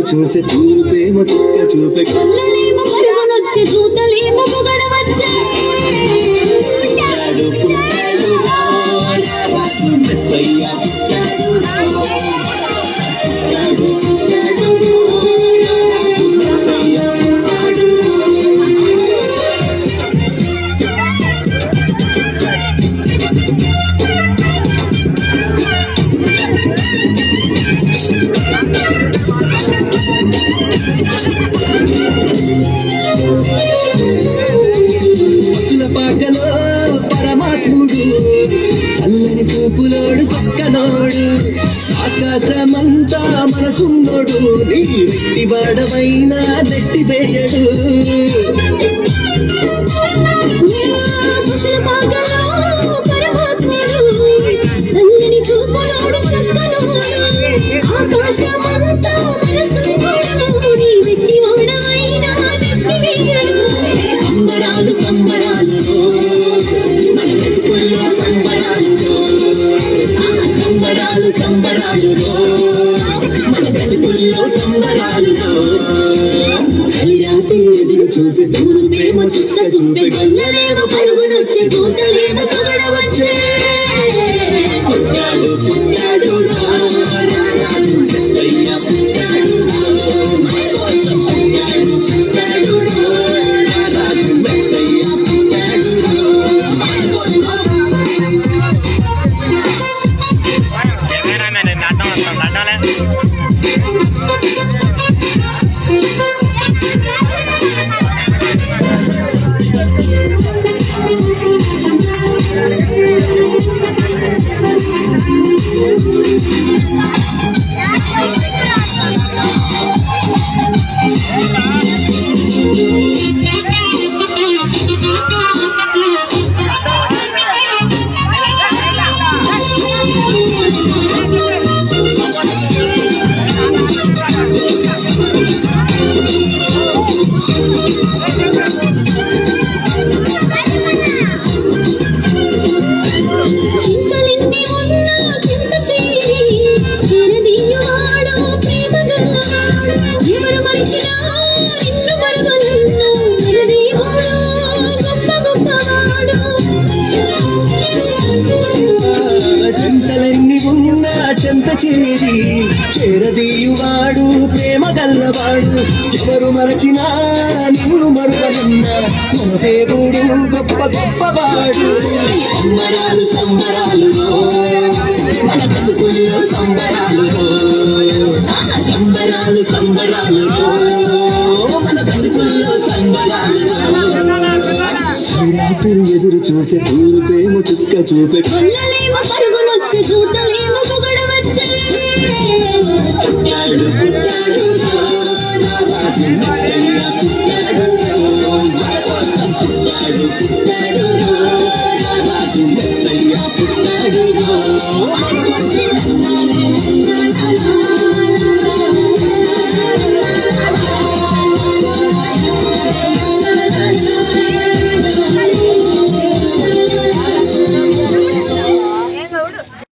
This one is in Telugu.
చూసే తూర్పేమో చుక్క చూపే కళ్ళలేమో పరుగునొచ్చే దూతలేమో పొగడవచ్చే మెస్సయ్యా పాటలో పరమాత్ముడు చల్లని చూపులోడు చక్కనోడు ఆకాశమంతా మనసున్నోడు నీ వెట్టి వాడమైనా నెట్టి వేయడు సంబరాలు సంబరాలు సంబరాలు సంబరాలు మన బ్రతుకుల్లో సంబరాలు చలిరాత్రి ఎదురు చూసి తూర్పేమో చుక్క చూపే గొల్లలేమో పరుగునొచ్చే దూతలేమో పొగడవచ్చే పుట్టాడు పుట్టాడు రాజు మెస్సయ్య పుట్టాడు మన కోసం పుట్టాడు పుట్టాడు రాజు మెస్సయ్య పుట్టాడు మన కోసం చింతలన్నీ ఉన్నా చెంత చేరి చేరదీయువాడు ప్రేమ గల్లవాడు ఎవరు మరచినా నిన్ను మరువనున్నా మన దేవుడు గొప్ప గొప్పవాడు సంబరాలు సంబరాలు మన బతుకుల్లో సంబరాలు సంబరాలు సంబరాలు మన బతుకుల్లో సంబరాలు రాత్రి ఎదురు చూసే తూర్పేమో చుక్క చూపే కళ్ళలేమో పరుగునొచ్చే దూతలేమో పొగడవచ్చే పుట్టాడు పుట్టాడు రాజు మెస్సయ్య పుట్టాడు మన కోసం పుట్టాడు పుట్టాడు రాజు మెస్సయ్య పుట్టాడు